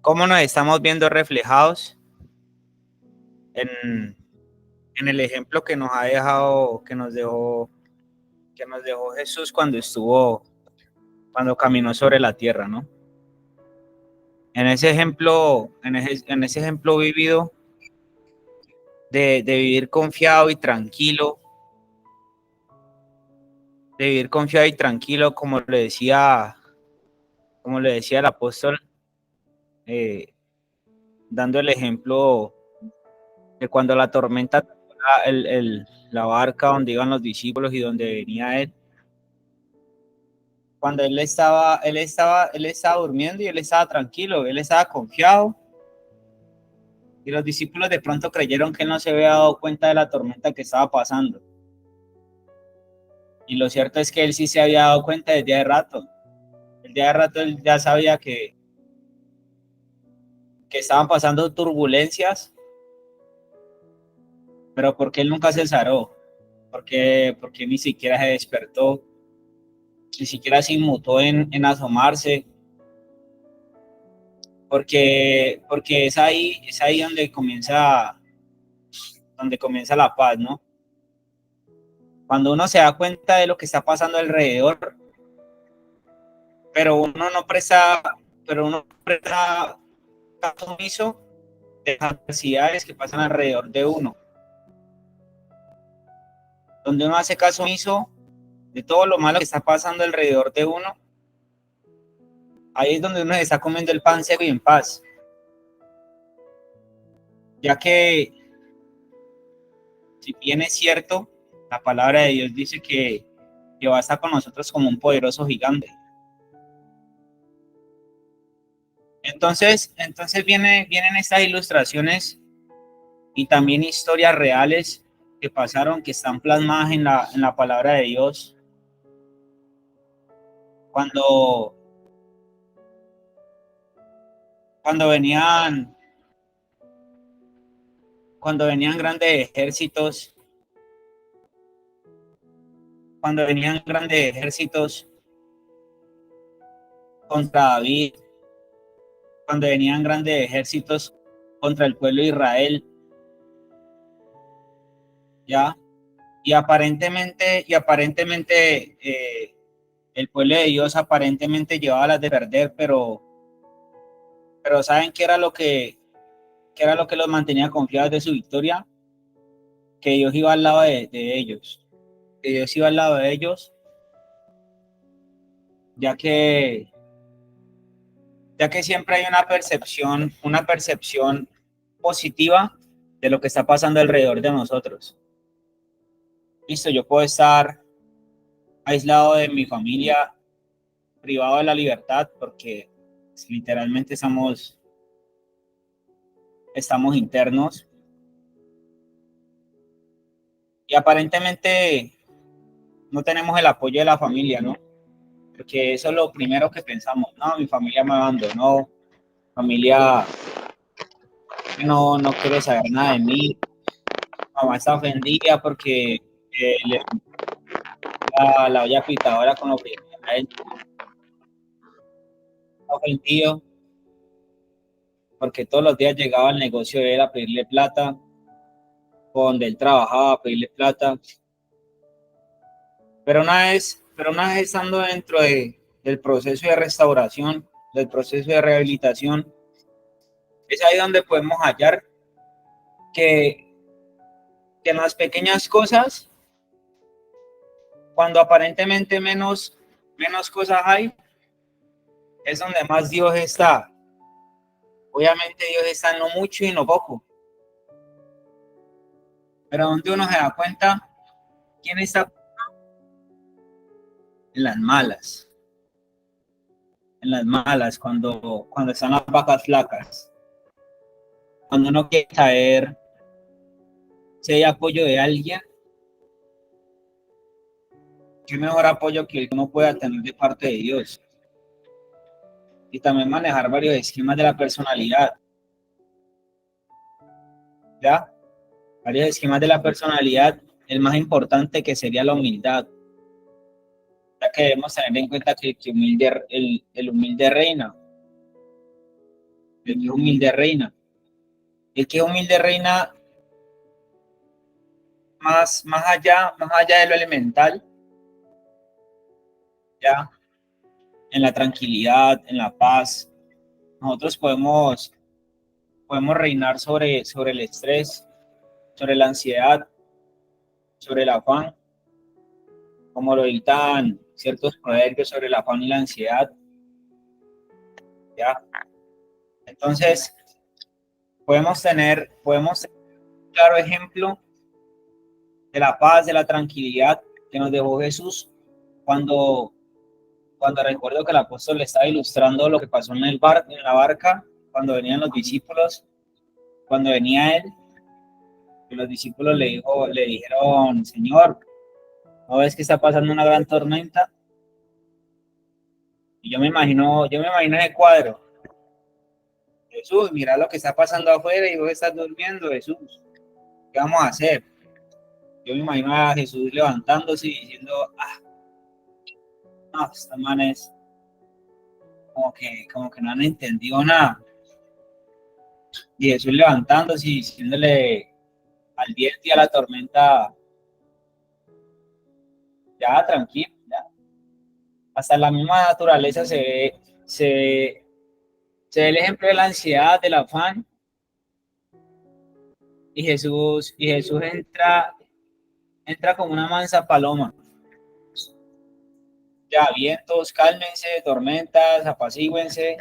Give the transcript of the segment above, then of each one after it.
cómo nos estamos viendo reflejados en, en el ejemplo que nos ha dejado, que nos dejó Jesús cuando caminó sobre la tierra, ¿no? En ese ejemplo vivido de vivir confiado y tranquilo, como le decía el apóstol, eh, dando el ejemplo de cuando la tormenta la barca donde iban los discípulos y donde venía él, cuando él estaba durmiendo y él estaba tranquilo, él estaba confiado, y los discípulos de pronto creyeron que él no se había dado cuenta de la tormenta que estaba pasando. Y lo cierto es que él sí se había dado cuenta desde hace rato. Desde hace rato él ya sabía que estaban pasando turbulencias, pero porque él nunca se zaró, porque ni siquiera se despertó, ni siquiera se inmutó en asomarse, porque es ahí donde comienza la paz, ¿no? Cuando uno se da cuenta de lo que está pasando alrededor, pero uno no presta caso omiso de las adversidades que pasan alrededor de uno, donde uno hace caso omiso de todo lo malo que está pasando alrededor de uno, ahí es donde uno se está comiendo el pan seco y en paz, ya que si bien es cierto, la palabra de Dios dice que va a estar con nosotros como un poderoso gigante. Entonces vienen estas ilustraciones y también historias reales que pasaron, que están plasmadas en la palabra de Dios. Cuando, cuando venían, cuando venían grandes ejércitos, cuando venían grandes ejércitos contra David, cuando venían grandes ejércitos contra el pueblo de Israel, ya, y aparentemente el pueblo de Dios aparentemente llevaba las de perder, pero ¿saben qué era lo que los mantenía confiados de su victoria? Que Dios iba al lado de ellos, que Dios iba al lado de ellos, ya que, ya que siempre hay una percepción positiva de lo que está pasando alrededor de nosotros. Listo, yo puedo estar aislado de mi familia, privado de la libertad, porque literalmente estamos internos, y aparentemente no tenemos el apoyo de la familia, ¿no? Porque eso es lo primero que pensamos, no, mi familia me abandonó, familia no quiere saber nada de mí, mamá está ofendida porque la olla pitadora con lo que él está ofendido, porque todos los días llegaba al negocio de él a pedirle plata, donde él trabajaba a pedirle plata, pero una vez estando del proceso de restauración, del proceso de rehabilitación, es ahí donde podemos hallar que, que en las pequeñas cosas, cuando aparentemente menos cosas hay, es donde más Dios está. Obviamente Dios está en lo mucho y en lo poco, pero donde uno se da cuenta quién está en las malas, cuando están las vacas flacas, cuando uno quiere saber si hay apoyo de alguien, qué mejor apoyo que el que uno pueda tener de parte de Dios. Y también manejar varios esquemas de la personalidad, ¿ya? Varios esquemas de la personalidad, el más importante que sería la humildad, ya que debemos tener en cuenta que el humilde reina. El que es humilde reina. El que es humilde reina más allá de lo elemental, ya en la tranquilidad, en la paz. Nosotros podemos reinar sobre el estrés, sobre la ansiedad, sobre el afán, como lo dictan ciertos proverbios sobre el afán y la ansiedad. ¿Ya? Entonces, podemos tener un claro ejemplo de la paz, de la tranquilidad que nos dejó Jesús cuando recuerdo que el apóstol le estaba ilustrando lo que pasó en la barca, cuando venían los discípulos, cuando venía él, y los discípulos le dijeron, Señor, ¿no ves que está pasando una gran tormenta? Y yo me imagino ese cuadro. Jesús, mira lo que está pasando afuera y vos estás durmiendo, Jesús. ¿Qué vamos a hacer? Yo me imagino a Jesús levantándose y diciendo, no, esta man es como que no han entendido nada. Y Jesús levantándose y diciéndole al viento y a la tormenta, ya, tranquilo, ya. Hasta la misma naturaleza se ve el ejemplo de la ansiedad, del afán, y Jesús entra como una mansa paloma. Ya, vientos, cálmense, tormentas, apacíguense,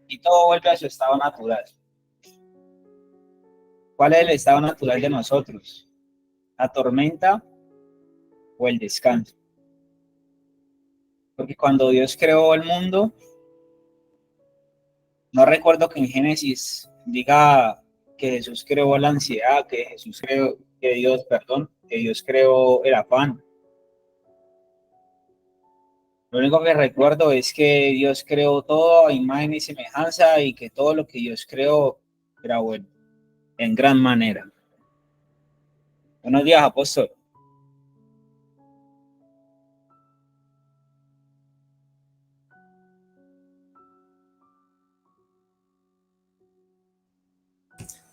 y todo vuelve a su estado natural. ¿Cuál es el estado natural de nosotros? ¿La tormenta o el descanso? Porque cuando Dios creó el mundo, no recuerdo que en Génesis diga que Jesús creó la ansiedad, que Dios creó el afán. Lo único que recuerdo es que Dios creó todo a imagen y semejanza y que todo lo que Dios creó era bueno, en gran manera. Buenos días, apóstol.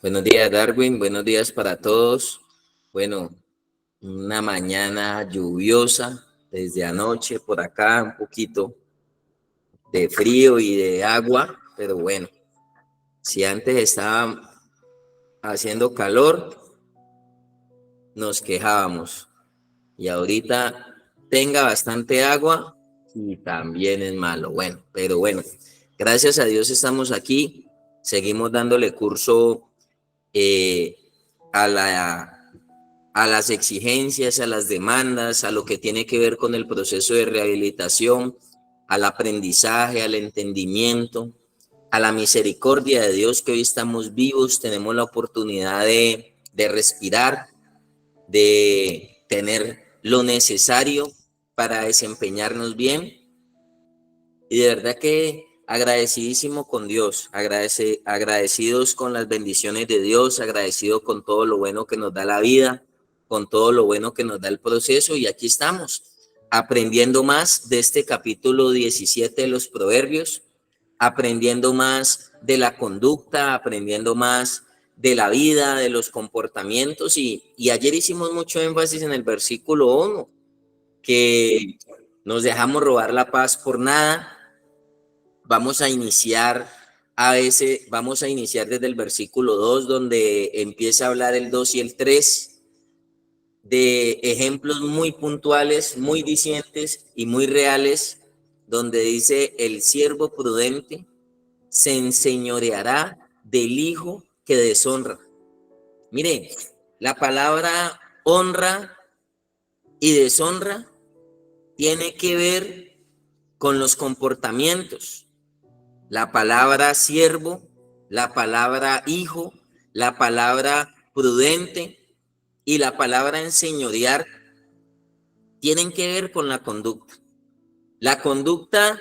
Buenos días, Darwin. Buenos días para todos. Bueno, una mañana lluviosa desde anoche por acá, un poquito de frío y de agua, pero bueno, si antes estaba haciendo calor, nos quejábamos. Y ahorita tenga bastante agua y también es malo. Bueno, pero bueno, gracias a Dios estamos aquí. Seguimos dándole curso a las exigencias, a las demandas, a lo que tiene que ver con el proceso de rehabilitación, al aprendizaje, al entendimiento, a la misericordia de Dios, que hoy estamos vivos, tenemos la oportunidad de respirar, de tener lo necesario para desempeñarnos bien. Y de verdad que agradecidísimo con Dios, agradecidos con las bendiciones de Dios, agradecido con todo lo bueno que nos da la vida, con todo lo bueno que nos da el proceso. Y aquí estamos, aprendiendo más de este capítulo 17 de los Proverbios, aprendiendo más de la conducta, aprendiendo más de la vida, de los comportamientos. Y ayer hicimos mucho énfasis en el versículo 1, que nos dejamos robar la paz por nada. Vamos a iniciar desde el versículo 2, donde empieza a hablar el 2 y el 3, de ejemplos muy puntuales, muy dicientes y muy reales, donde dice: el siervo prudente se enseñoreará del hijo que deshonra. Mire, la palabra honra y deshonra tiene que ver con los comportamientos. La palabra siervo, la palabra hijo, la palabra prudente y la palabra enseñorear tienen que ver con la conducta. La conducta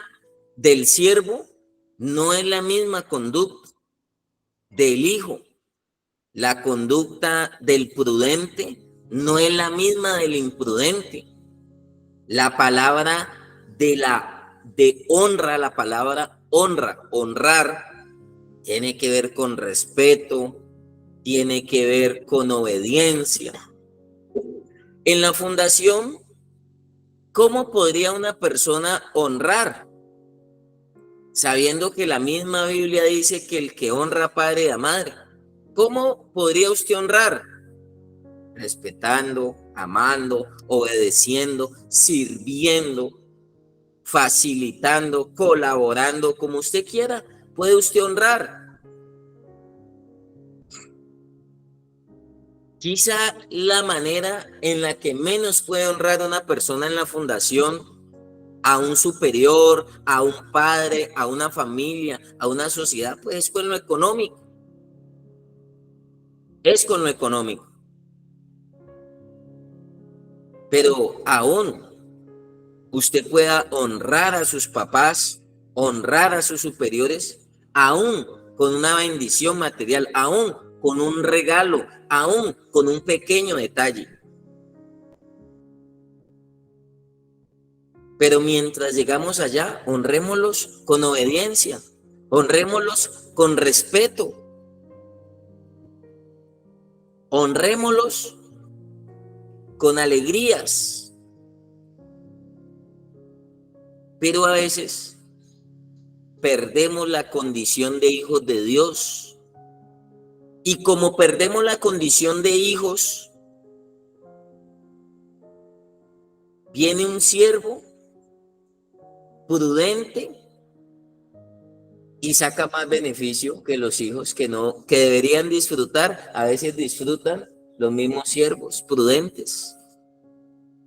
del siervo no es la misma conducta del hijo. La conducta del prudente no es la misma del imprudente. La palabra de la de honra, la palabra honra, honrar, tiene que ver con respeto, tiene que ver con obediencia. En la fundación, ¿cómo podría una persona honrar? Sabiendo que la misma Biblia dice que el que honra a padre y a madre. ¿Cómo podría usted honrar? Respetando, amando, obedeciendo, sirviendo, facilitando, colaborando, como usted quiera, puede usted honrar. Quizá la manera en la que menos puede honrar a una persona en la fundación, a un superior, a un padre, a una familia, a una sociedad, pues es con lo económico. Es con lo económico. Pero aún usted pueda honrar a sus papás, honrar a sus superiores, aún con una bendición material, aún con un regalo, aún con un pequeño detalle. Pero mientras llegamos allá, honrémoslos con obediencia, honrémoslos con respeto, honrémoslos con alegrías. Pero a veces perdemos la condición de hijos de Dios. Y como perdemos la condición de hijos, viene un siervo prudente y saca más beneficio que los hijos que deberían disfrutar. A veces disfrutan los mismos siervos prudentes.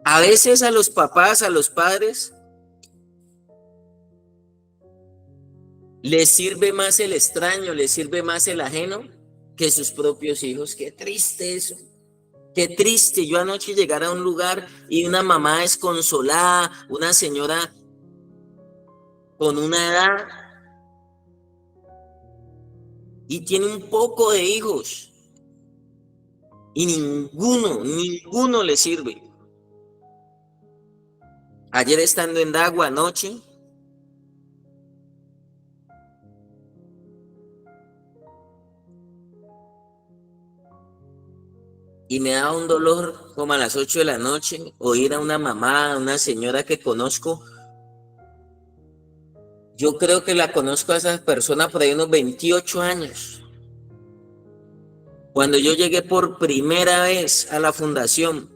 A veces a los papás, a los padres, les sirve más el extraño, les sirve más el ajeno que sus propios hijos. Qué triste eso. Qué triste. Yo anoche llegar a un lugar y una mamá desconsolada, una señora con una edad y tiene un poco de hijos y ninguno le sirve. Ayer estando en Dagua anoche, y me da un dolor como a las 8 de la noche oír a una mamá, a una señora que conozco. Yo creo que la conozco a esa persona por ahí unos 28 años. Cuando yo llegué por primera vez a la fundación,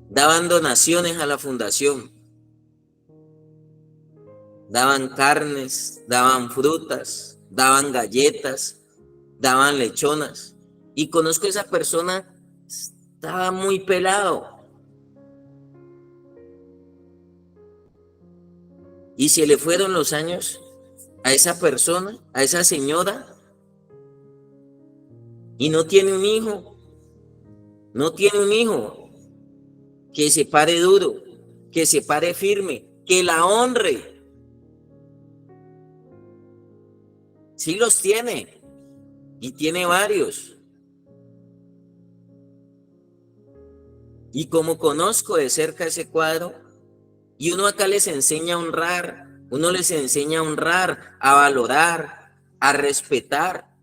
daban donaciones a la fundación. Daban carnes, daban frutas, daban galletas, daban lechonas. Y conozco a esa persona, estaba muy pelado. Y se le fueron los años a esa persona, a esa señora, y no tiene un hijo. No tiene un hijo que se pare duro, que se pare firme, que la honre. Sí los tiene, y tiene varios. Y como conozco de cerca ese cuadro, y uno acá les enseña a honrar, uno les enseña a honrar, a valorar, a respetar,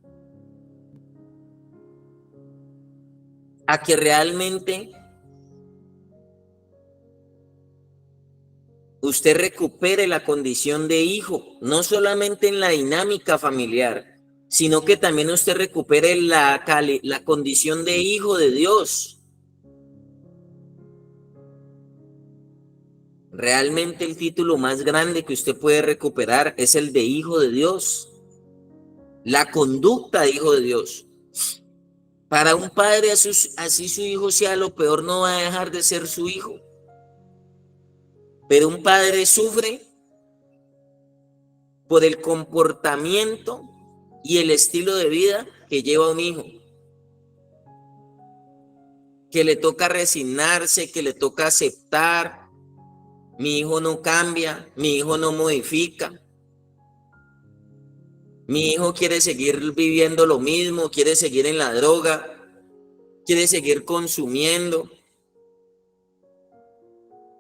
a que realmente usted recupere la condición de hijo, no solamente en la dinámica familiar, sino que también usted recupere la condición de hijo de Dios. Realmente el título más grande que usted puede recuperar es el de hijo de Dios. La conducta de hijo de Dios. Para un padre, así su hijo sea lo peor, no va a dejar de ser su hijo. Pero un padre sufre por el comportamiento y el estilo de vida que lleva un hijo. Que le toca resignarse, que le toca aceptar. Mi hijo no cambia, mi hijo no modifica. Mi hijo quiere seguir viviendo lo mismo, quiere seguir en la droga, quiere seguir consumiendo.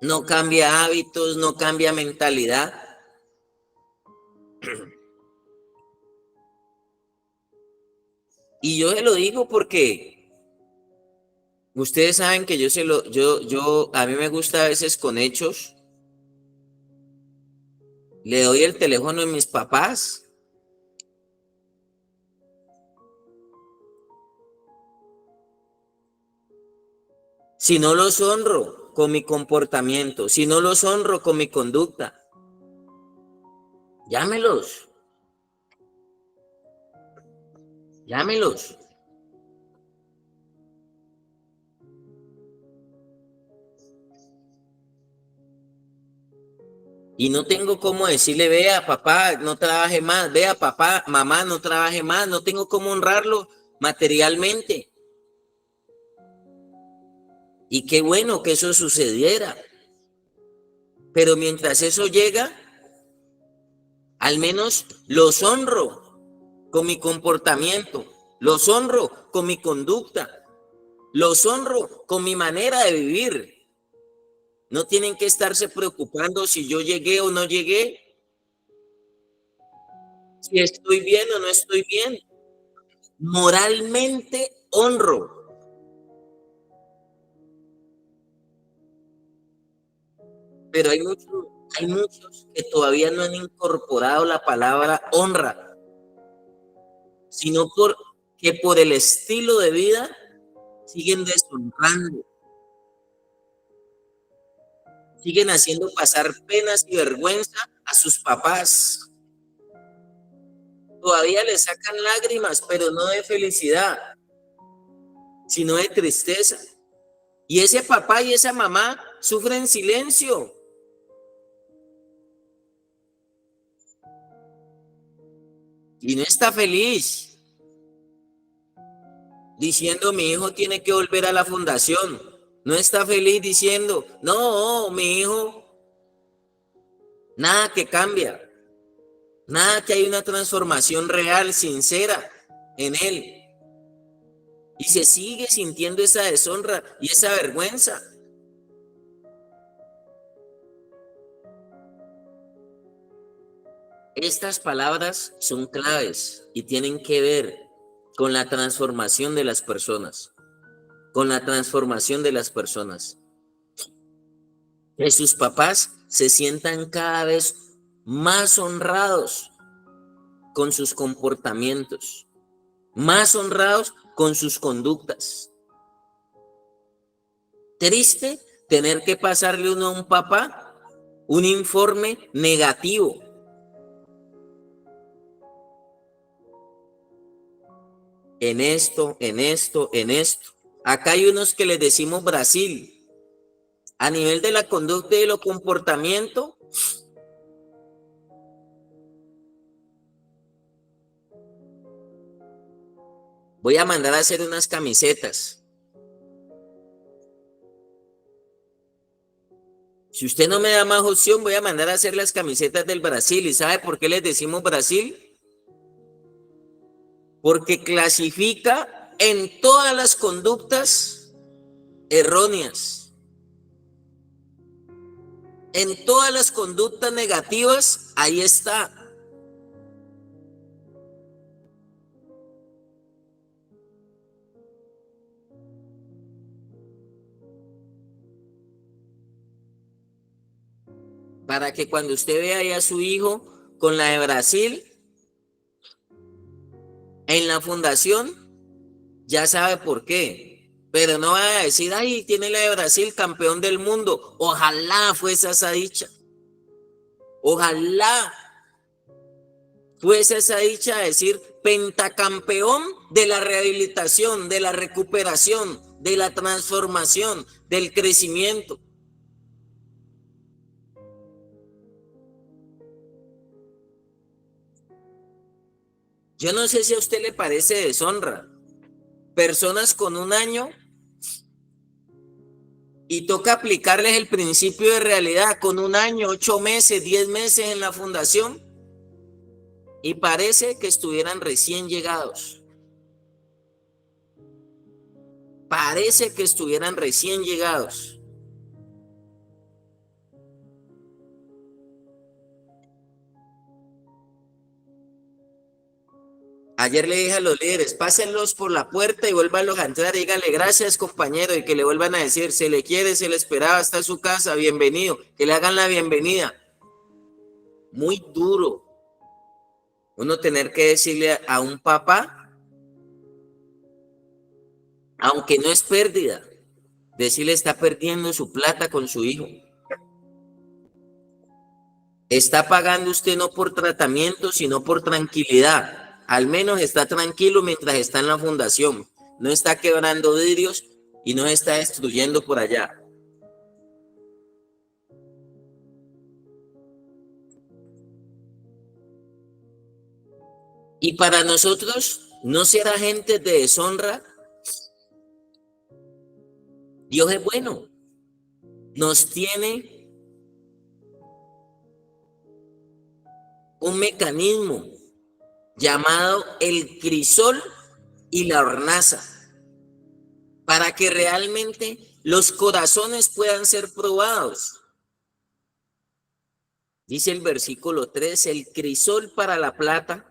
no cambia hábitos, no cambia mentalidad. Y yo se lo digo porque ustedes saben que a mí me gusta a veces con hechos. Le doy el teléfono de mis papás. Si no los honro con mi comportamiento, si no los honro con mi conducta, llámelos, llámelos. Y no tengo cómo decirle, vea, papá, no trabaje más, vea, papá, mamá, no trabaje más, no tengo cómo honrarlo materialmente. Y qué bueno que eso sucediera. Pero mientras eso llega, al menos los honro con mi comportamiento, los honro con mi conducta, los honro con mi manera de vivir. No tienen que estarse preocupando si yo llegué o no llegué, si estoy bien o no estoy bien. Moralmente honro. Pero hay muchos que todavía no han incorporado la palabra honra, sino que por el estilo de vida siguen deshonrando, siguen haciendo pasar penas y vergüenza a sus papás. Todavía les sacan lágrimas, pero no de felicidad, sino de tristeza. Y ese papá y esa mamá sufren silencio. Y no está feliz, diciendo mi hijo tiene que volver a la fundación. No está feliz diciendo, no, mi hijo, nada que cambia, nada que hay una transformación real, sincera en él. Y se sigue sintiendo esa deshonra y esa vergüenza. Estas palabras son claves y tienen que ver con la transformación de las personas, con la transformación de las personas. Que sus papás se sientan cada vez más honrados con sus comportamientos, más honrados con sus conductas. Triste tener que pasarle uno a un papá un informe negativo. En esto, en esto, en esto. Acá hay unos que les decimos Brasil. A nivel de la conducta y de los comportamientos, voy a mandar a hacer unas camisetas. Si usted no me da más opción, voy a mandar a hacer las camisetas del Brasil. ¿Y sabe por qué les decimos Brasil? Porque clasifica en todas las conductas erróneas, en todas las conductas negativas, ahí está. Para que cuando usted vea ya a su hijo con la de Brasil en la fundación, ya sabe por qué. Pero no va a decir, ay, tiene la de Brasil, campeón del mundo. Ojalá fuese esa dicha. Ojalá fuese esa dicha de decir pentacampeón de la rehabilitación, de la recuperación, de la transformación, del crecimiento. Yo no sé si a usted le parece deshonra. Personas con 1 año y toca aplicarles el principio de realidad con 1 año, 8 meses, 10 meses en la fundación y parece que estuvieran recién llegados. Parece que estuvieran recién llegados. Ayer le dije a los líderes, pásenlos por la puerta y vuélvanlos a entrar y díganle gracias, compañero, y que le vuelvan a decir, se le quiere, se le esperaba, está en su casa, bienvenido, que le hagan la bienvenida. Muy duro uno tener que decirle a un papá, aunque no es pérdida, decirle está perdiendo su plata con su hijo. Está pagando usted no por tratamiento, sino por tranquilidad. Al menos está tranquilo mientras está en la fundación. No está quebrando vidrios y no está destruyendo por allá. Y para nosotros, no ser agentes de deshonra, Dios es bueno. Nos tiene un mecanismo llamado el crisol y la hornaza, para que realmente los corazones puedan ser probados. Dice el versículo 3, el crisol para la plata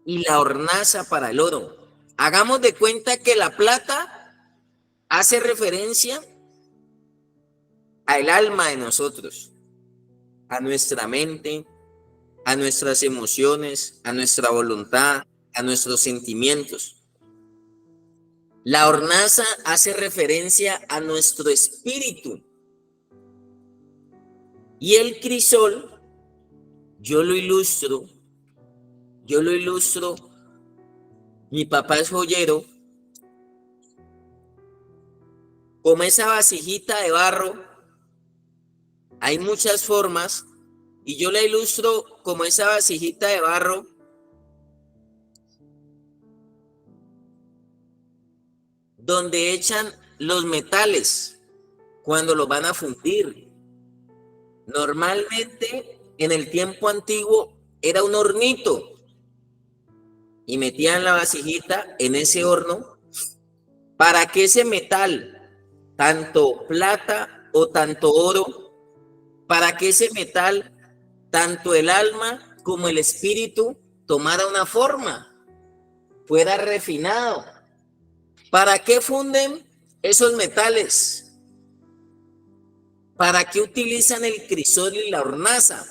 y la hornaza para el oro. Hagamos de cuenta que la plata hace referencia al alma de nosotros, a nuestra mente, a nuestras emociones, a nuestra voluntad, a nuestros sentimientos. La hornaza hace referencia a nuestro espíritu. Y el crisol, yo lo ilustro, mi papá es joyero, como esa vasijita de barro. Hay muchas formas y yo la ilustro como esa vasijita de barro donde echan los metales cuando los van a fundir. Normalmente en el tiempo antiguo era un hornito y metían la vasijita en ese horno para que ese metal, tanto plata o tanto oro, para que ese metal, tanto el alma como el espíritu, tomara una forma, fuera refinado. ¿Para qué funden esos metales? ¿Para qué utilizan el crisol y la hornaza?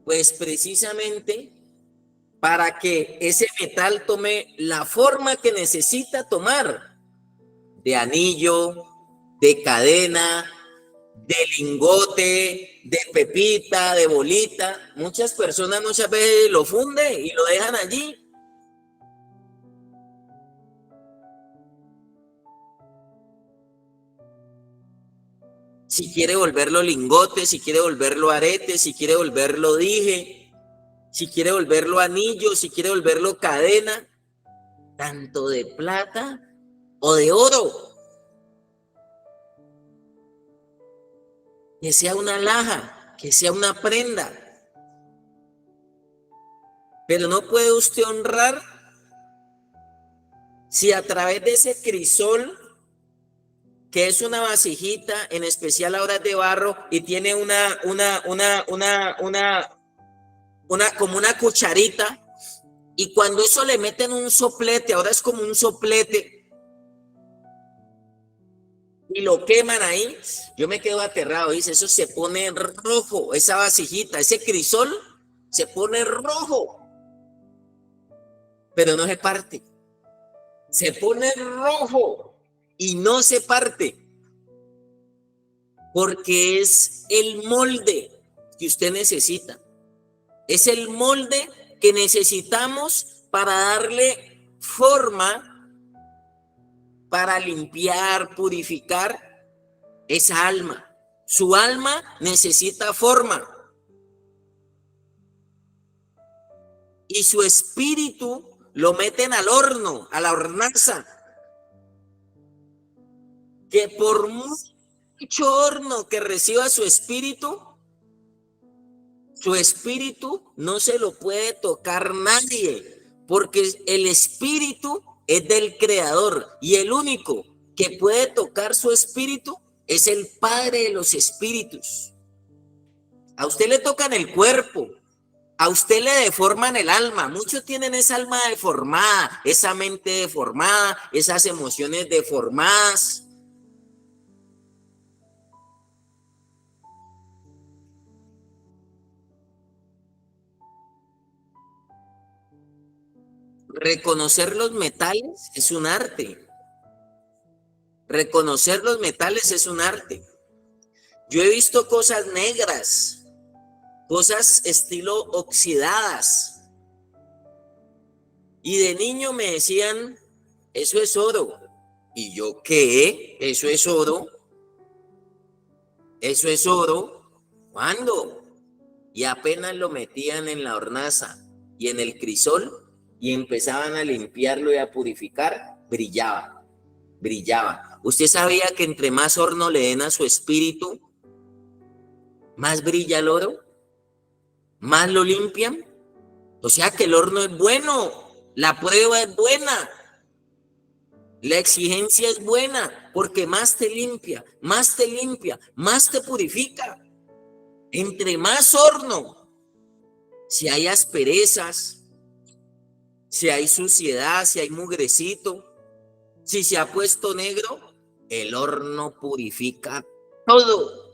Pues precisamente para que ese metal tome la forma que necesita tomar, de anillo, de cadena, de lingote, de pepita, de bolita. Muchas personas muchas veces lo funden y lo dejan allí. Si quiere volverlo lingote, si quiere volverlo arete, si quiere volverlo dije, si quiere volverlo anillo, si quiere volverlo cadena, tanto de plata o de oro. Que sea una alhaja, que sea una prenda. Pero no puede usted honrar si a través de ese crisol, que es una vasijita, en especial ahora es de barro, y tiene como una cucharita, y cuando eso le meten un soplete, ahora es como un soplete, y lo queman ahí, yo me quedo aterrado, dice, eso se pone rojo, esa vasijita, ese crisol se pone rojo, pero no se parte, se pone rojo y no se parte, porque es el molde que usted necesita, es el molde que necesitamos para darle forma, para limpiar, purificar esa alma. Su alma necesita forma. Y su espíritu lo meten al horno, a la hornaza. Que por mucho horno que reciba su espíritu no se lo puede tocar nadie, porque el espíritu es del Creador y el único que puede tocar su espíritu es el Padre de los espíritus. A usted le tocan el cuerpo, a usted le deforman el alma. Muchos tienen esa alma deformada, esa mente deformada, esas emociones deformadas. Reconocer los metales es un arte. Reconocer los metales es un arte. Yo he visto cosas negras, cosas estilo oxidadas. Y de niño me decían, eso es oro. Y yo, ¿qué? ¿Eso es oro? ¿Eso es oro? ¿Cuándo? Y apenas lo metían en la hornaza y en el crisol y empezaban a limpiarlo y a purificar, brillaba, brillaba. ¿Usted sabía que entre más horno le den a su espíritu, más brilla el oro? ¿Más lo limpian? O sea que el horno es bueno, la prueba es buena, la exigencia es buena, porque más te limpia, más te limpia, más te purifica. Entre más horno, si hay asperezas, si hay suciedad, si hay mugrecito, si se ha puesto negro, el horno purifica todo.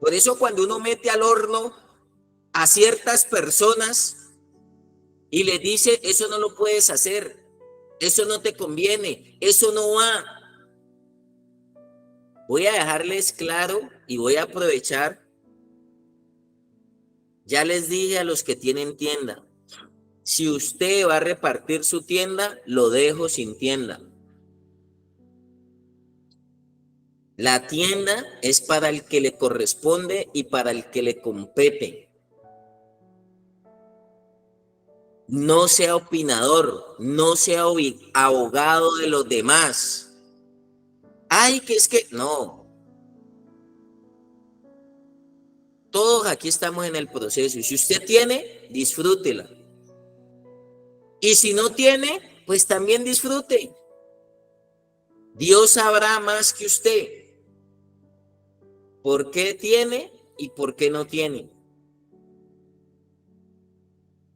Por eso cuando uno mete al horno a ciertas personas y les dice, eso no lo puedes hacer, eso no te conviene, eso no va. Voy a dejarles claro y voy a aprovechar. Ya les dije a los que tienen tienda, si usted va a repartir su tienda, lo dejo sin tienda. La tienda es para el que le corresponde y para el que le compete. No sea opinador, no sea abogado de los demás. Ay, que es que no. Todos aquí estamos en el proceso y si usted tiene, disfrútela. Y si no tiene, pues también disfrute. Dios sabrá más que usted por qué tiene y por qué no tiene.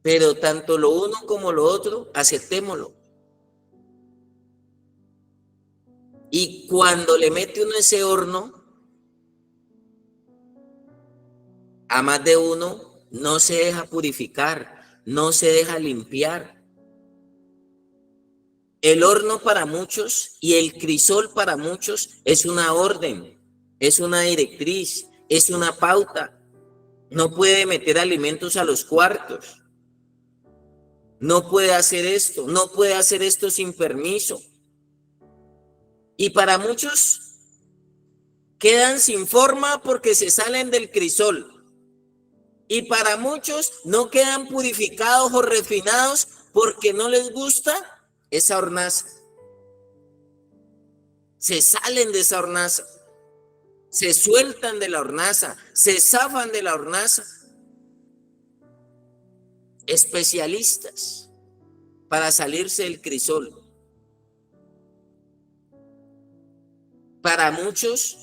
Pero tanto lo uno como lo otro, aceptémoslo. Y cuando le mete uno ese horno, a más de uno no se deja purificar, no se deja limpiar. El horno para muchos y el crisol para muchos es una orden, es una directriz, es una pauta. No puede meter alimentos a los cuartos. No puede hacer esto, no puede hacer esto sin permiso. Y para muchos quedan sin forma porque se salen del crisol. Y para muchos no quedan purificados o refinados porque no les gusta esa hornaza. Se salen de esa hornaza, se sueltan de la hornaza, se zafan de la hornaza. Especialistas para salirse del crisol. Para muchos,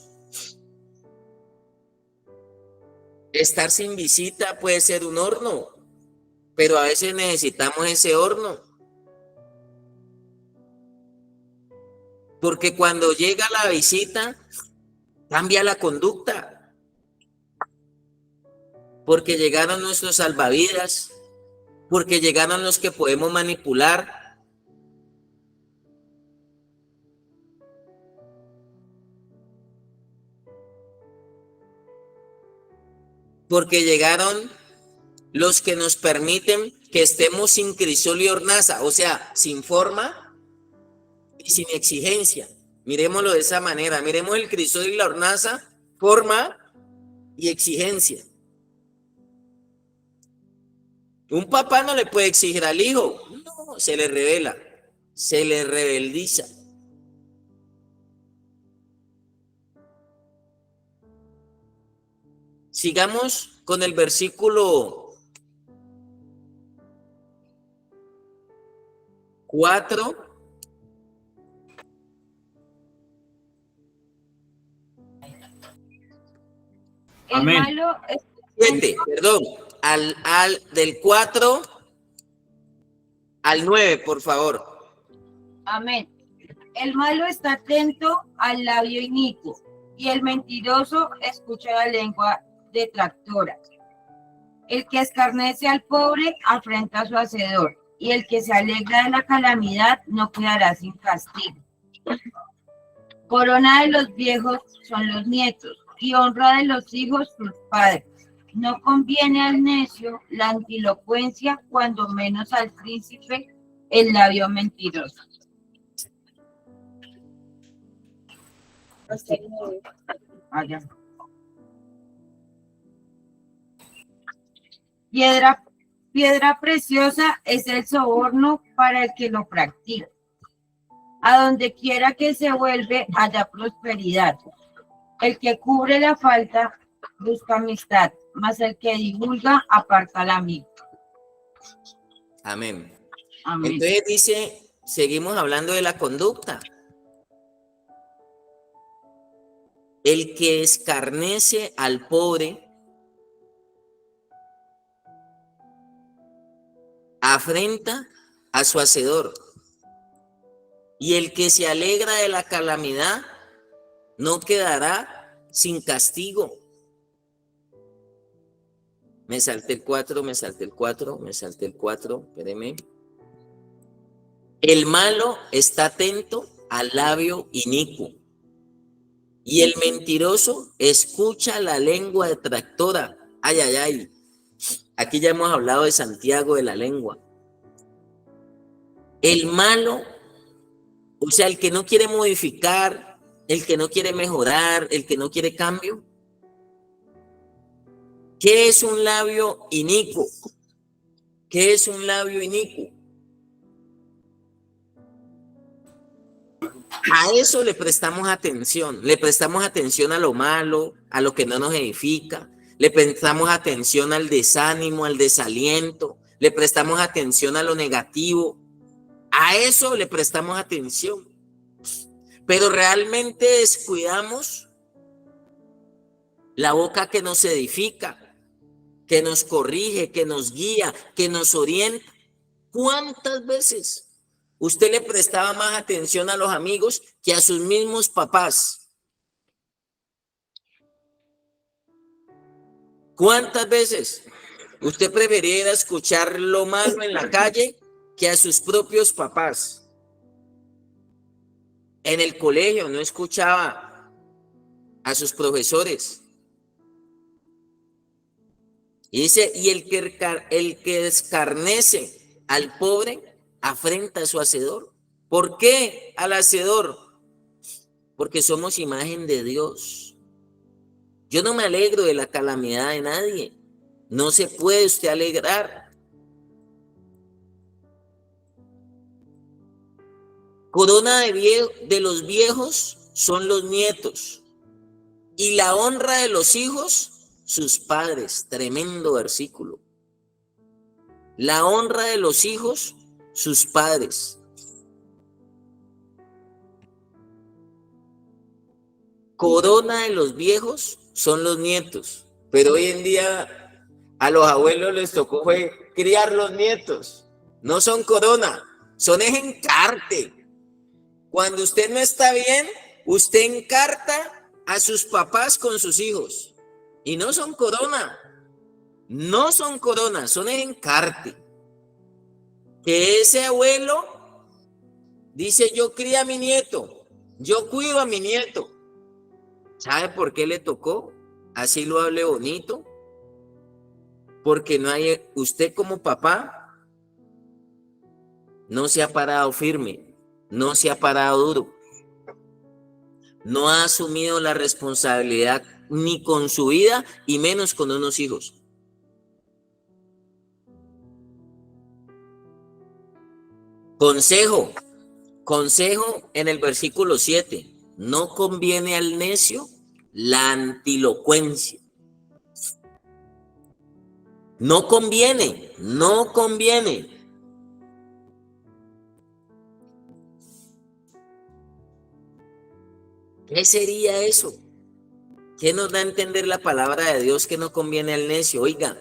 estar sin visita puede ser un horno, pero a veces necesitamos ese horno. Porque cuando llega la visita, cambia la conducta. Porque llegaron nuestros salvavidas, porque llegaron los que podemos manipular. Porque llegaron los que nos permiten que estemos sin crisol y hornaza, o sea, sin forma y sin exigencia. Miremoslo de esa manera, miremos el crisol y la hornaza, forma y exigencia. Un papá no le puede exigir al hijo, no, se le revela, se le rebeldiza. Sigamos con el versículo 4. El Amén. malo 7, perdón, del 4 al 9, por favor. Amén. El malo está atento al labio inicuo, y el mentiroso escucha la lengua detractora. El que escarnece al pobre afrenta a su hacedor, y el que se alegra de la calamidad no quedará sin castigo. Corona de los viejos son los nietos, y honra de los hijos sus padres. No conviene al necio la antilocuencia, cuando menos al príncipe el labio mentiroso. Allá. Piedra preciosa es el soborno para el que lo practica. A donde quiera que se vuelve, haya prosperidad. El que cubre la falta busca amistad, mas el que divulga aparta al amigo. Amén. Amén. Entonces dice, seguimos hablando de la conducta. El que escarnece al pobre afrenta a su hacedor, y el que se alegra de la calamidad no quedará sin castigo. Me salté el 4, espéreme. El malo está atento al labio inicuo, y el mentiroso escucha la lengua detractora. Ay, ay, ay. Aquí ya hemos hablado de Santiago de la lengua. El malo, o sea, el que no quiere modificar, el que no quiere mejorar, el que no quiere cambio. ¿Qué es un labio inicuo? ¿Qué es un labio inicuo? A eso le prestamos atención a lo malo, a lo que no nos edifica, le prestamos atención al desánimo, al desaliento, le prestamos atención a lo negativo, a eso le prestamos atención, pero realmente descuidamos la boca que nos edifica, que nos corrige, que nos guía, que nos orienta. ¿Cuántas veces usted le prestaba más atención a los amigos que a sus mismos papás? ¿Cuántas veces usted prefería escuchar lo malo en la calle que a sus propios papás? En el colegio no escuchaba a sus profesores. Y dice, y el que escarnece al pobre afrenta a su hacedor. ¿Por qué al hacedor? Porque somos imagen de Dios. Yo no me alegro de la calamidad de nadie. No se puede usted alegrar. Corona de los viejos son los nietos, y la honra de los hijos, sus padres. Tremendo versículo. La honra de los hijos, sus padres. Corona de los viejos son los nietos, pero hoy en día a los abuelos les tocó criar los nietos. No son corona, son encarte. Cuando usted no está bien, usted encarta a sus papás con sus hijos. Y no son corona, no son corona, son encarte. Que ese abuelo dice, yo crío a mi nieto, yo cuido a mi nieto. ¿Sabe por qué le tocó? Así lo hable bonito. Porque no hay, usted como papá no se ha parado firme, no se ha parado duro, no ha asumido la responsabilidad ni con su vida y menos con unos hijos. Consejo en el versículo 7. No conviene al necio la antilocuencia. No conviene. ¿Qué sería eso? ¿Qué nos da a entender la palabra de Dios que no conviene al necio? Oiga,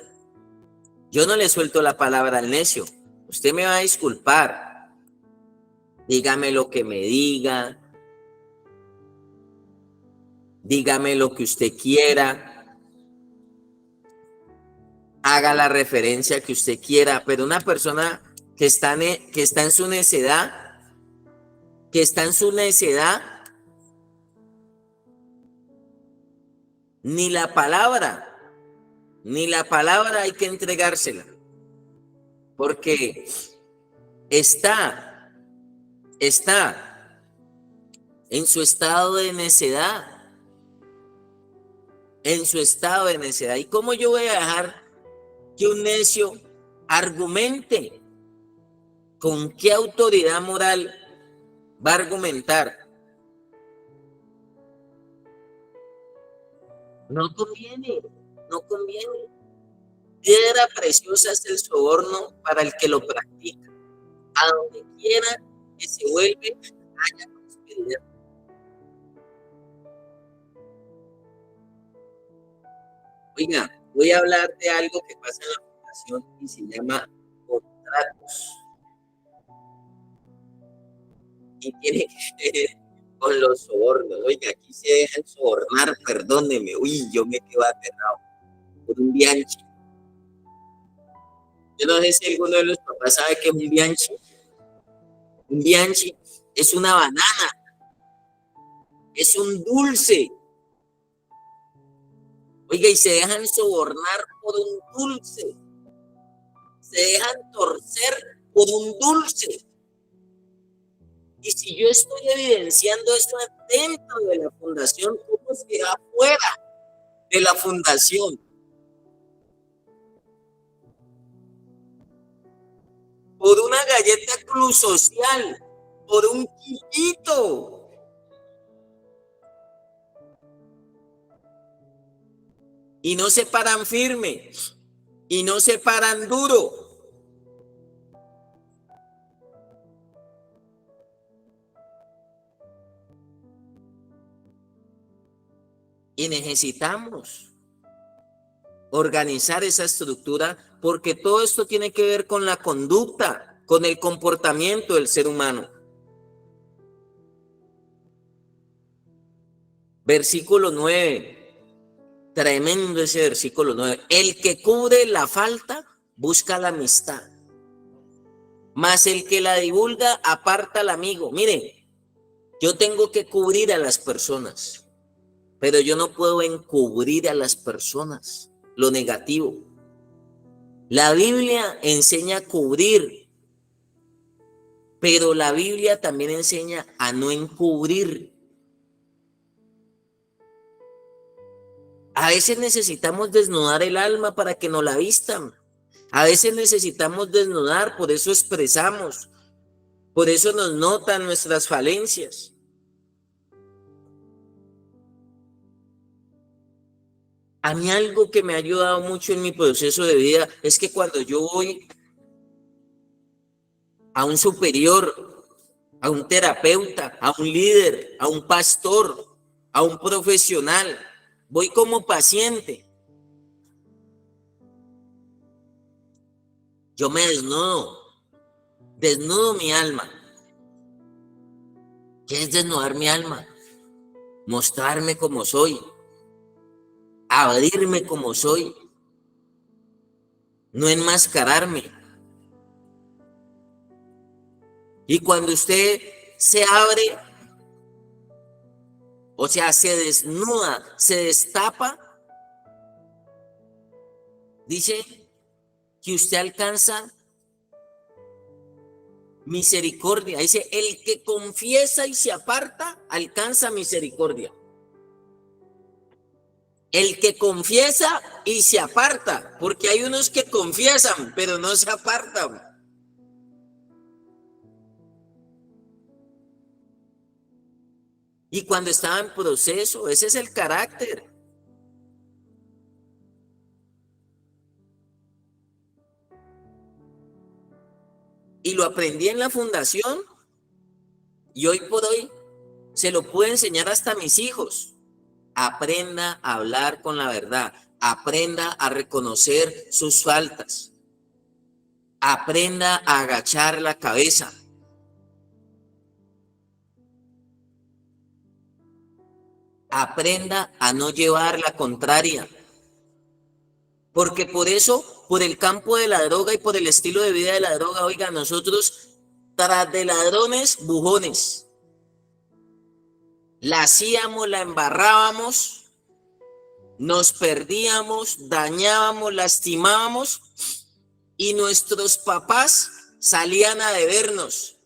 yo no le suelto la palabra al necio. Usted me va a disculpar. Dígame lo que me diga. Dígame lo que usted quiera. Haga la referencia que usted quiera. Pero una persona que está en su necedad, ni la palabra hay que entregársela. Porque está en su estado de necedad. ¿Y cómo yo voy a dejar que un necio argumente? ¿Con qué autoridad moral va a argumentar? No conviene. Piedra preciosa es el soborno para el que lo practica. A donde quiera que se vuelve, haya prosperidad. Oiga, voy a hablar de algo que pasa en la fundación y se llama contratos. Y tiene que ver con los sobornos. Oiga, aquí se dejan sobornar, perdóneme. Uy, yo me quedo aterrado por un bianchi. Yo no sé si alguno de los papás sabe qué es un bianchi. Un bianchi es una banana. Es un dulce. Oiga, y se dejan sobornar por un dulce. Se dejan torcer por un dulce. Y si yo estoy evidenciando esto dentro de la fundación, ¿cómo será fuera de la fundación? Por una galleta club social, por un quitito. Y no se paran firme, y no se paran duro. Y necesitamos organizar esa estructura porque todo esto tiene que ver con la conducta, con el comportamiento del ser humano. Versículo 9. Tremendo ese versículo 9. El que cubre la falta busca la amistad, mas el que la divulga aparta al amigo. Mire, yo tengo que cubrir a las personas, pero yo no puedo encubrir a las personas lo negativo. La Biblia enseña a cubrir, pero la Biblia también enseña a no encubrir. A veces necesitamos desnudar el alma para que nos la vistan. A veces necesitamos desnudar, por eso expresamos, por eso nos notan nuestras falencias. A mí algo que me ha ayudado mucho en mi proceso de vida es que cuando yo voy a un superior, a un terapeuta, a un líder, a un pastor, a un profesional, voy como paciente. Yo me desnudo mi alma. ¿Qué es desnudar mi alma? Mostrarme como soy, abrirme como soy, no enmascararme. Y cuando usted se abre, o sea, se desnuda, se destapa, dice que usted alcanza misericordia. Dice, el que confiesa y se aparta, alcanza misericordia. El que confiesa y se aparta, porque hay unos que confiesan, pero no se apartan. Y cuando estaba en proceso, ese es el carácter. Y lo aprendí en la fundación y hoy por hoy se lo puedo enseñar hasta a mis hijos. aprenda a hablar con la verdad, aprenda a reconocer sus faltas, aprenda a agachar la cabeza. Aprenda a no llevar la contraria. Porque por eso, por el campo de la droga y por el estilo de vida de la droga, oiga, nosotros tras de ladrones, bujones. La hacíamos, la embarrábamos, nos perdíamos, dañábamos, lastimábamos y nuestros papás salían a debernos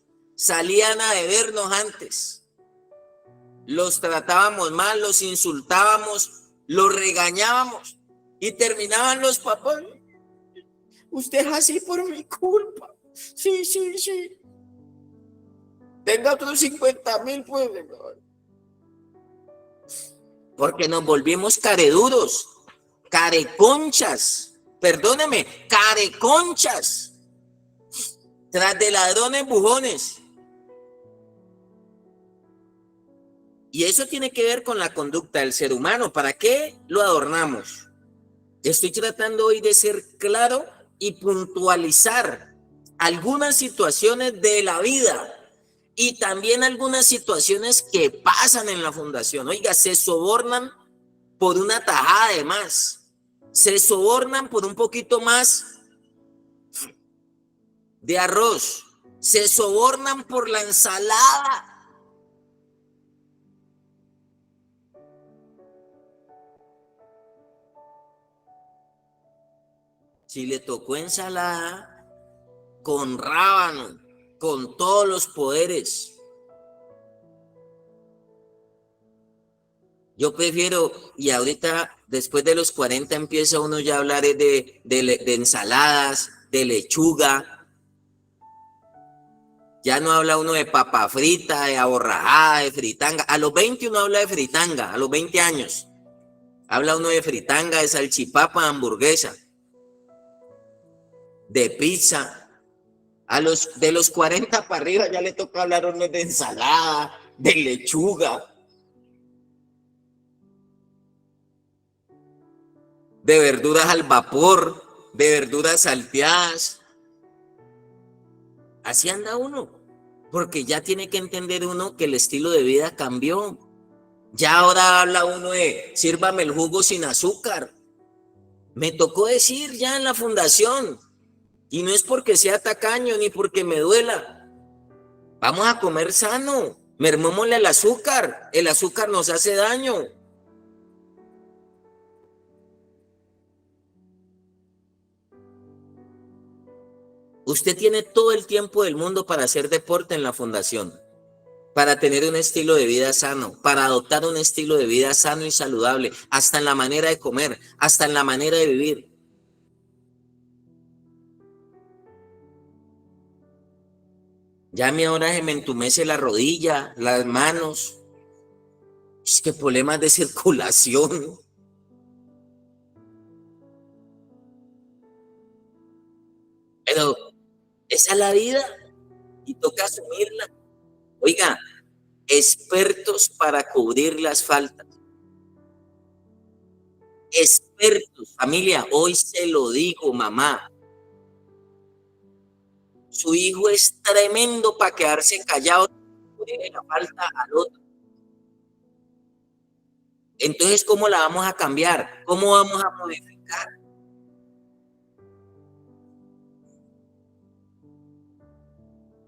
antes. Los tratábamos mal, los insultábamos, los regañábamos y terminaban los papás. Usted es así por mi culpa. Sí. Tenga otros 50,000, pues. Porque nos volvimos careduros, careconchas. Perdóneme, careconchas. Tras de ladrones, bujones. Y eso tiene que ver con la conducta del ser humano. ¿Para qué lo adornamos? Estoy tratando hoy de ser claro y puntualizar algunas situaciones de la vida y también algunas situaciones que pasan en la fundación. Oiga, se sobornan por una tajada de más. Se sobornan por un poquito más de arroz. Se sobornan por la ensalada. Si le tocó ensalada con rábano, con todos los poderes. Yo prefiero, y ahorita después de los 40 empieza uno ya a hablar de ensaladas, de lechuga. Ya no habla uno de papa frita, de aborrajada, de fritanga. A los 20 uno habla de fritanga, a los 20 años. Habla uno de fritanga, de salchipapa, de hamburguesa, de pizza. De los 40 para arriba ya le toca hablar uno de ensalada, de lechuga, de verduras al vapor, de verduras salteadas. Así anda uno, porque ya tiene que entender uno que el estilo de vida cambió. Ya ahora habla uno de sírvame el jugo sin azúcar. Me tocó decir ya en la fundación. Y no es porque sea tacaño ni porque me duela. Vamos a comer sano. Mermémosle al azúcar. El azúcar nos hace daño. Usted tiene todo el tiempo del mundo para hacer deporte en la fundación, para tener un estilo de vida sano, para adoptar un estilo de vida sano y saludable, hasta en la manera de comer, hasta en la manera de vivir. Ya a mí ahora se me entumece la rodilla, las manos. Es que problemas de circulación. Pero esa es la vida y toca asumirla. Oiga, expertos para cubrir las faltas. Expertos, familia, hoy se lo digo, mamá. Su hijo es tremendo para quedarse callado y la falta al otro. Entonces, ¿cómo la vamos a cambiar? ¿Cómo vamos a modificar?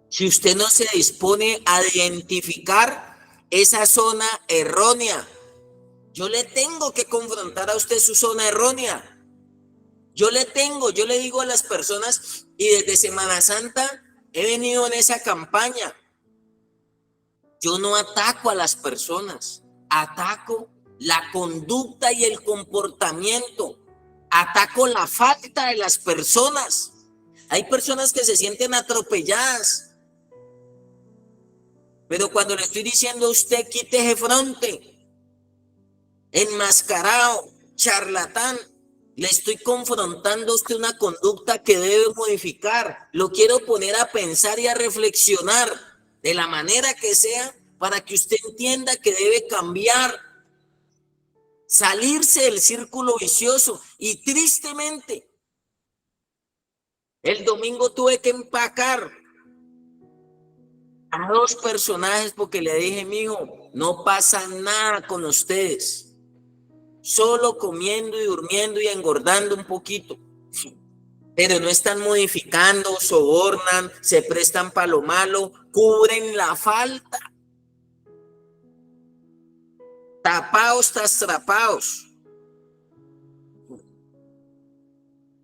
Si usted no se dispone a identificar esa zona errónea, yo le tengo que confrontar a usted su zona errónea. Yo le digo a las personas, y desde Semana Santa he venido en esa campaña. Yo no ataco a las personas, ataco la conducta y el comportamiento, ataco la falta de las personas. Hay personas que se sienten atropelladas, pero cuando le estoy diciendo a usted quítese fronte, enmascarado, charlatán, le estoy confrontando a usted una conducta que debe modificar. Lo quiero poner a pensar y a reflexionar de la manera que sea para que usted entienda que debe cambiar. salirse del círculo vicioso. Y tristemente, el domingo tuve que empacar a 2 personajes porque le dije, mijo, no pasa nada con ustedes, solo comiendo y durmiendo y engordando un poquito, pero no están modificando, sobornan, se prestan para lo malo, cubren la falta, tapaos tras trapaos.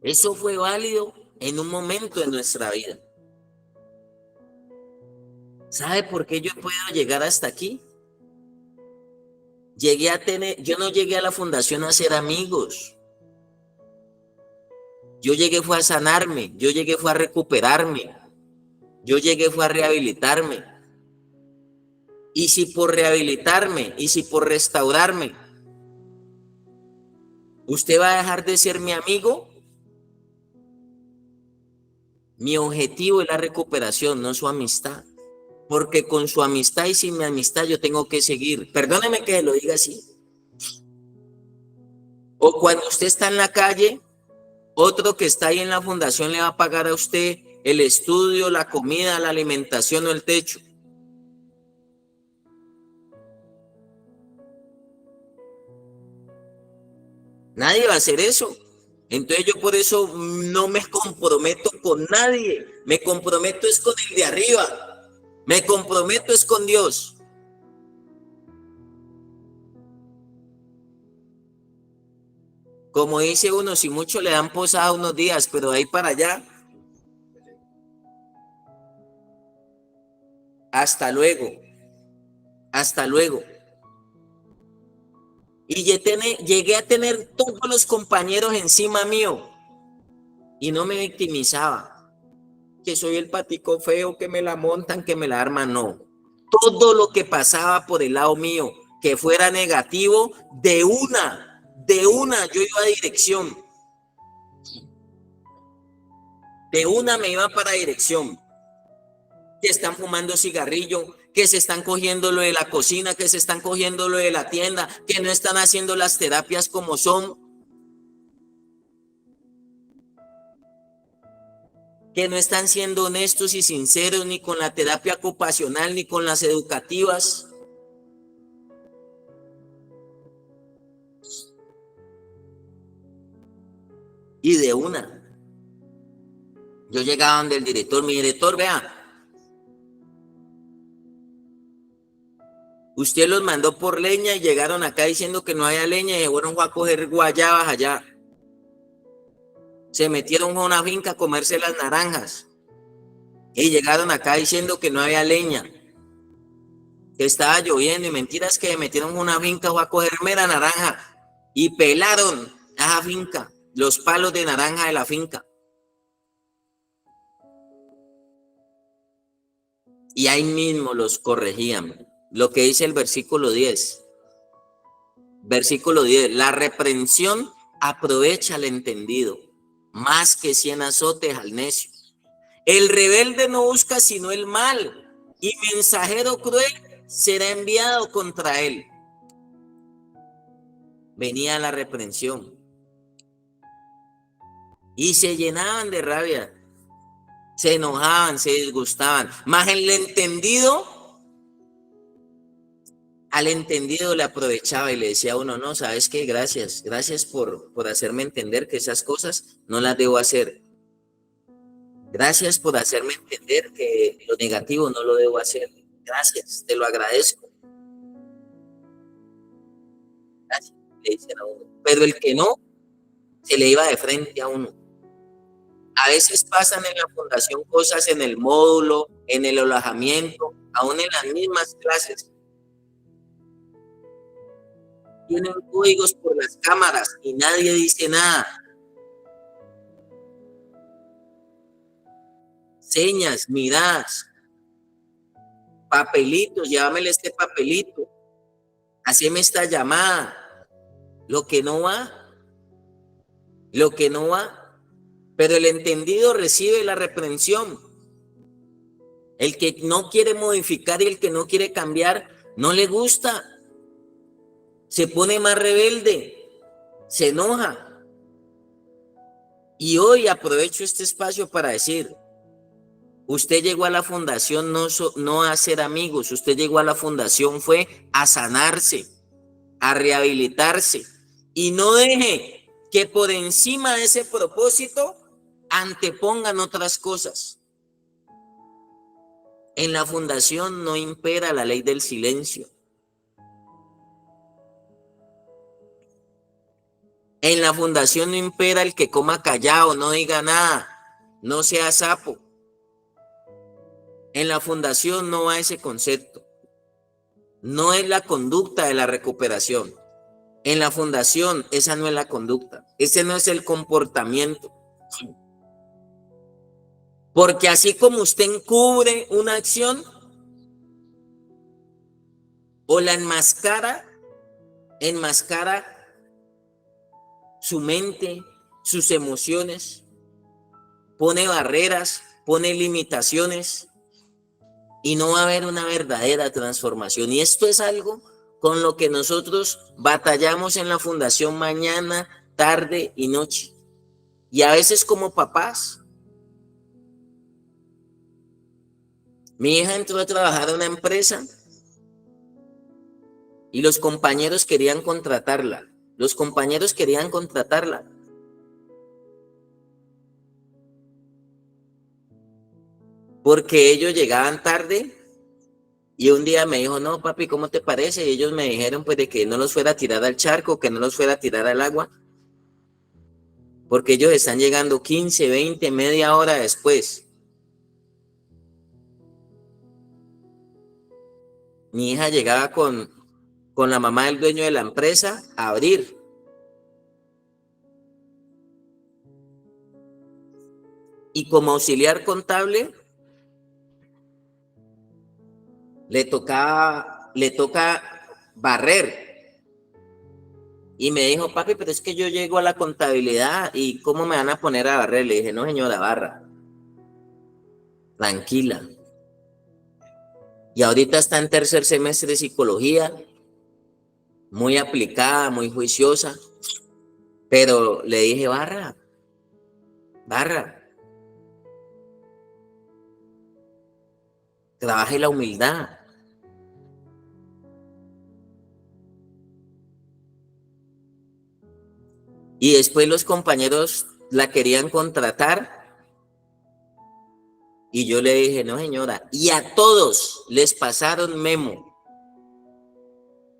Eso fue válido en un momento de nuestra vida. ¿Sabe por qué yo he podido llegar hasta aquí? Yo no llegué a la fundación a hacer amigos. Yo llegué fue a sanarme, yo llegué fue a recuperarme, yo llegué fue a rehabilitarme. Y si por rehabilitarme, y si por restaurarme, ¿usted va a dejar de ser mi amigo? Mi objetivo es la recuperación, no su amistad. Porque con su amistad y sin mi amistad yo tengo que seguir. Perdóneme que lo diga así. O cuando usted está en la calle, otro que está ahí en la fundación le va a pagar a usted el estudio, la comida, la alimentación o el techo. Nadie va a hacer eso. Entonces yo por eso no me comprometo con nadie. Me comprometo es con el de arriba. Me comprometo es con Dios. Como dice uno, si mucho le dan posada unos días, pero de ahí para allá. Hasta luego. Hasta luego. Y llegué a tener todos los compañeros encima mío. Y no me victimizaba. Que soy el patico feo, que me la montan, que me la arman, no. Todo lo que pasaba por el lado mío, que fuera negativo, de una, yo iba a dirección. De una me iba para dirección. Que están fumando cigarrillo, que se están cogiendo lo de la cocina, que se están cogiendo lo de la tienda, que no están haciendo las terapias como son. Que no están siendo honestos y sinceros ni con la terapia ocupacional ni con las educativas. Y de una, yo llegaba donde el director, mi director, vea, usted los mandó por leña y llegaron acá diciendo que no había leña y fueron a coger guayabas allá. Se metieron a una finca a comerse las naranjas y llegaron acá diciendo que no había leña, que estaba lloviendo y mentiras, que se metieron a una finca a cogerme la naranja y pelaron a esa finca, los palos de naranja de la finca. Y ahí mismo los corregían. Lo que dice el versículo 10. Versículo 10. La reprensión aprovecha al entendido, más que 100 azotes al necio. El rebelde no busca sino el mal, y mensajero cruel será enviado contra él. Venía la reprensión. Y se llenaban de rabia, se enojaban, se disgustaban. Más el entendido, al entendido le aprovechaba y le decía a uno, no, ¿sabes qué? Gracias por hacerme entender que esas cosas no las debo hacer. Gracias por hacerme entender que lo negativo no lo debo hacer. Gracias, te lo agradezco. Gracias, le dicen a uno. Pero el que no, se le iba de frente a uno. A veces pasan en la fundación cosas en el módulo, en el alojamiento, aún en las mismas clases. Tienen códigos por las cámaras y nadie dice nada. Señas, miradas, papelitos, llámele este papelito, haceme esta llamada. Lo que no va. Pero el entendido recibe la reprensión. El que no quiere modificar y el que no quiere cambiar, no le gusta. se pone más rebelde, se enoja. Y hoy aprovecho este espacio para decir, usted llegó a la fundación no a ser amigos, usted llegó a la fundación fue a sanarse, a rehabilitarse. Y no deje que por encima de ese propósito antepongan otras cosas. En la fundación no impera la ley del silencio. En la fundación no impera el que coma callado, no diga nada, no sea sapo. En la fundación no va ese concepto. No es la conducta de la recuperación. En la fundación esa no es la conducta. Ese no es el comportamiento. Porque así como usted encubre una acción o la enmascara su mente, sus emociones, pone barreras, pone limitaciones y no va a haber una verdadera transformación. Y esto es algo con lo que nosotros batallamos en la fundación mañana, tarde y noche. Y a veces como papás. Mi hija entró a trabajar a una empresa y los compañeros querían contratarla. Porque ellos llegaban tarde y un día me dijo, no, papi, ¿cómo te parece? Y ellos me dijeron pues de que no los fuera a tirar al charco, que no los fuera a tirar al agua. Porque ellos están llegando 15, 20, media hora después. Mi hija llegaba con la mamá del dueño de la empresa a abrir. Y como auxiliar contable, le toca barrer. Y me dijo, papi, pero es que yo llego a la contabilidad y ¿cómo me van a poner a barrer? Le dije, no, señora, barra. Tranquila. Y ahorita está en tercer semestre de psicología, muy aplicada, muy juiciosa. Pero le dije, barra. Trabaje la humildad. Y después los compañeros la querían contratar. Y yo le dije, no señora, y a todos les pasaron memo.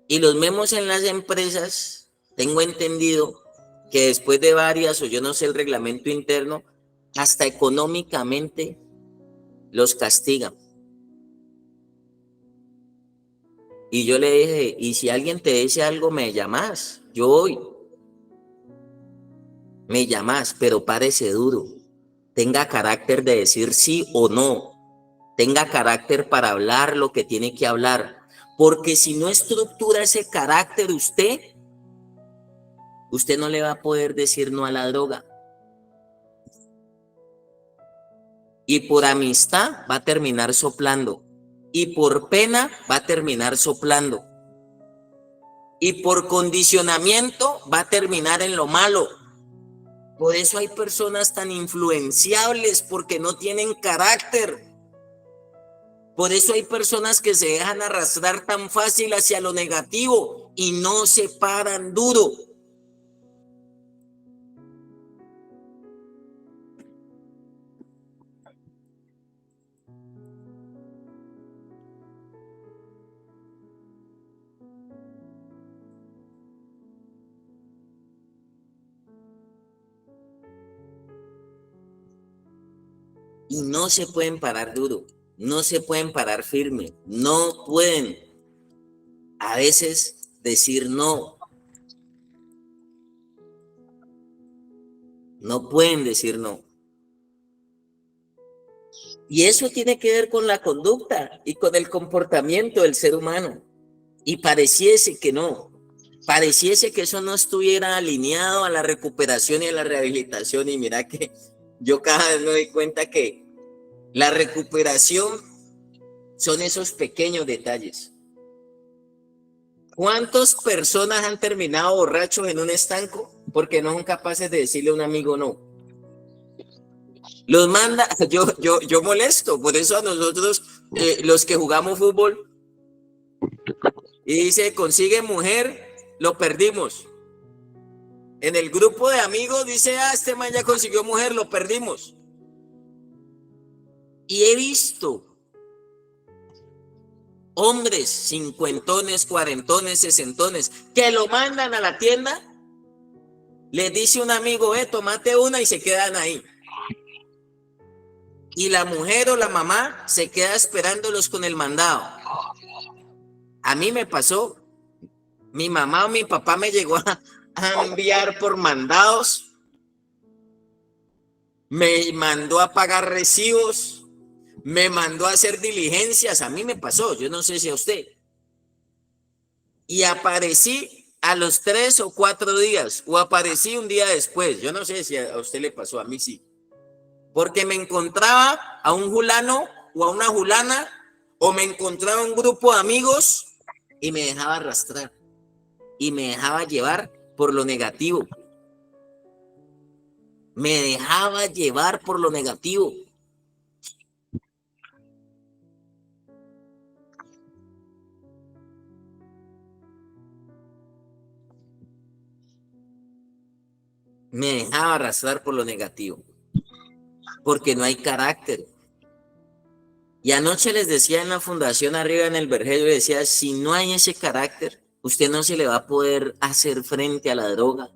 Y los memos en las empresas, tengo entendido que después de varias, o yo no sé el reglamento interno, hasta económicamente los castigan. Y yo le dije, y si alguien te dice algo, me llamas, yo voy. Me llamas, pero párese duro. Tenga carácter de decir sí o no. Tenga carácter para hablar lo que tiene que hablar. Porque si no estructura ese carácter usted no le va a poder decir no a la droga. Y por amistad va a terminar soplando. Y por pena va a terminar soplando. Y por condicionamiento va a terminar en lo malo. Por eso hay personas tan influenciables, porque no tienen carácter. Por eso hay personas que se dejan arrastrar tan fácil hacia lo negativo y no se paran duro. Y no se pueden parar duro, no se pueden parar firme, no pueden a veces decir no. No pueden decir no. Y eso tiene que ver con la conducta y con el comportamiento del ser humano. Y pareciese que no. Pareciese que eso no estuviera alineado a la recuperación y a la rehabilitación. Y mira que yo cada vez me doy cuenta que la recuperación son esos pequeños detalles. ¿Cuántas personas han terminado borrachos en un estanco porque no son capaces de decirle a un amigo no? Los manda, yo molesto, por eso a nosotros, los que jugamos fútbol, y dice, consigue mujer, lo perdimos. En el grupo de amigos dice, este man ya consiguió mujer, lo perdimos. Y he visto hombres cincuentones, cuarentones, sesentones, que lo mandan a la tienda, les dice un amigo, tómate una, y se quedan ahí. Y la mujer o la mamá se queda esperándolos con el mandado. A mí me pasó, mi mamá o mi papá me llegó a enviar por mandados, me mandó a pagar recibos, me mandó a hacer diligencias. A mí me pasó, yo no sé si a usted. Y aparecí a los 3 o 4 días, o aparecí un día después. Yo no sé si a usted le pasó, a mí sí. Porque me encontraba a un fulano o a una fulana, o me encontraba un grupo de amigos y me dejaba arrastrar y me dejaba llevar por lo negativo. Me dejaba llevar por lo negativo. Me dejaba arrastrar por lo negativo. Porque no hay carácter. Y anoche les decía en la fundación arriba en el Vergello, decía, si no hay ese carácter, usted no se le va a poder hacer frente a la droga.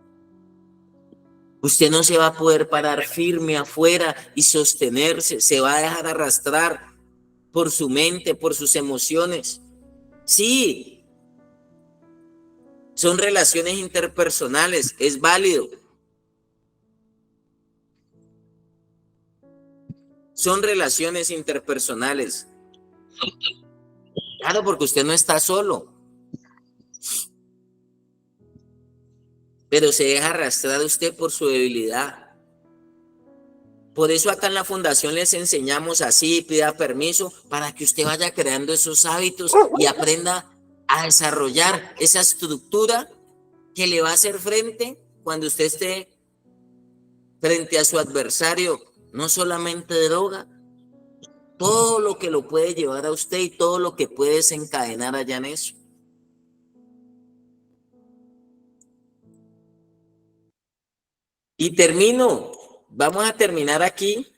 Usted no se va a poder parar firme afuera y sostenerse, se va a dejar arrastrar por su mente, por sus emociones. Sí, son relaciones interpersonales, es válido. Son relaciones interpersonales. Claro, porque usted no está solo. Pero se deja arrastrar usted por su debilidad. Por eso acá en la fundación les enseñamos así, pida permiso, para que usted vaya creando esos hábitos y aprenda a desarrollar esa estructura que le va a hacer frente cuando usted esté frente a su adversario, no solamente droga, todo lo que lo puede llevar a usted y todo lo que puede desencadenar allá en eso. Y termino, vamos a terminar aquí.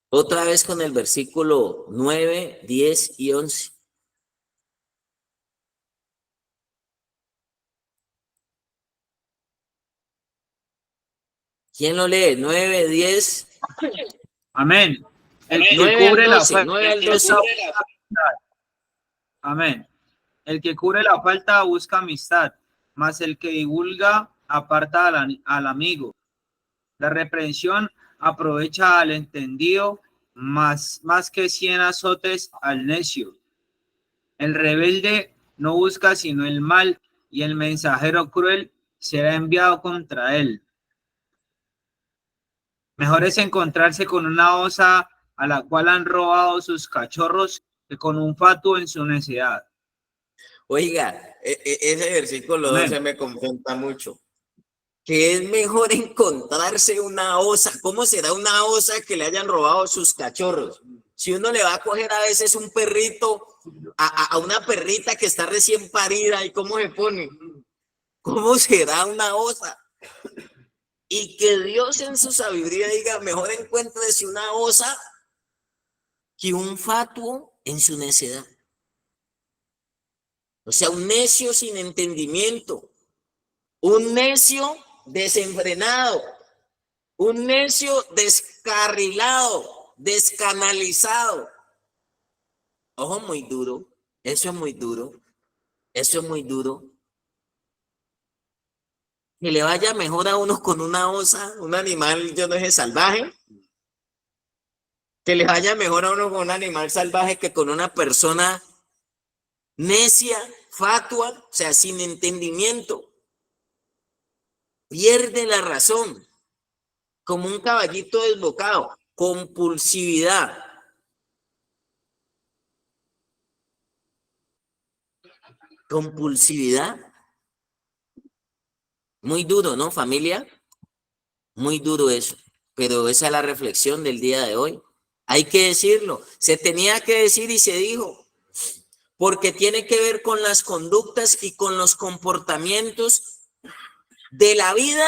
Otra vez con el versículo 9, 10 y 11. ¿Quién lo lee? 9, 10. Amén. El que 9 cubre al la 12, falta. 9 al 12. Amén. El que cubre la falta busca amistad, mas el que divulga aparta al amigo. La reprensión aprovecha al entendido, más que 100 azotes al necio. El rebelde no busca sino el mal, y el mensajero cruel será enviado contra él. Mejor es encontrarse con una osa a la cual han robado sus cachorros que con un fatuo en su necedad. Oiga, ese versículo Amén. 12 me confronta mucho. Que es mejor encontrarse una osa. ¿Cómo será una osa que le hayan robado sus cachorros? Si uno le va a coger a veces un perrito, a una perrita que está recién parida, ¿y cómo se pone? ¿Cómo será una osa? Y que Dios en su sabiduría diga, mejor encuéntrese una osa que un fatuo en su necedad. O sea, un necio sin entendimiento, un necio desenfrenado, un necio descarrilado, descanalizado. Ojo, muy duro. Eso es muy duro. Eso es muy duro. Que le vaya mejor a uno con una osa, un animal, yo no sé, salvaje. Que le vaya mejor a uno con un animal salvaje que con una persona necia, fatua, o sea, sin entendimiento. Pierde la razón, como un caballito desbocado, compulsividad. compulsividad. Muy duro, ¿no, familia? Muy duro eso. Pero esa es la reflexión del día de hoy. Hay que decirlo. Se tenía que decir y se dijo. Porque tiene que ver con las conductas y con los comportamientos de la vida,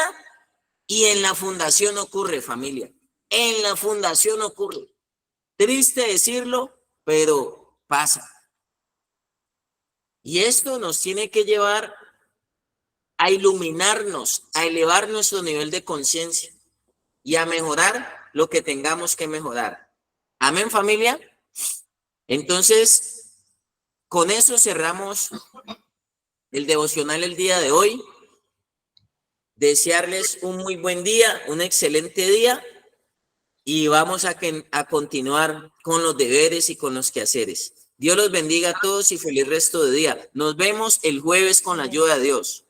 y en la fundación ocurre, familia. En la fundación ocurre. Triste decirlo, pero pasa. Y esto nos tiene que llevar a iluminarnos, a elevar nuestro nivel de conciencia y a mejorar lo que tengamos que mejorar. Amén, familia. Entonces, con eso cerramos el devocional el día de hoy. Desearles un muy buen día, un excelente día, y vamos a continuar con los deberes y con los quehaceres. Dios los bendiga a todos y feliz resto de día. Nos vemos el jueves con la ayuda de Dios.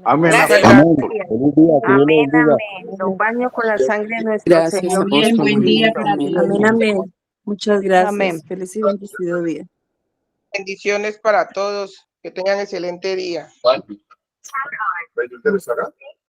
Amén. Gracias. Amén. Feliz día, que Dios les Amén, bendiga. amén. Los baño con la sangre de nuestro Gracias, Señor. apóstol. Buen día para Amén. todos. Amén, amén. Muchas gracias. Amén. Feliz y bendecido día. Bendiciones para todos. Que tengan excelente día.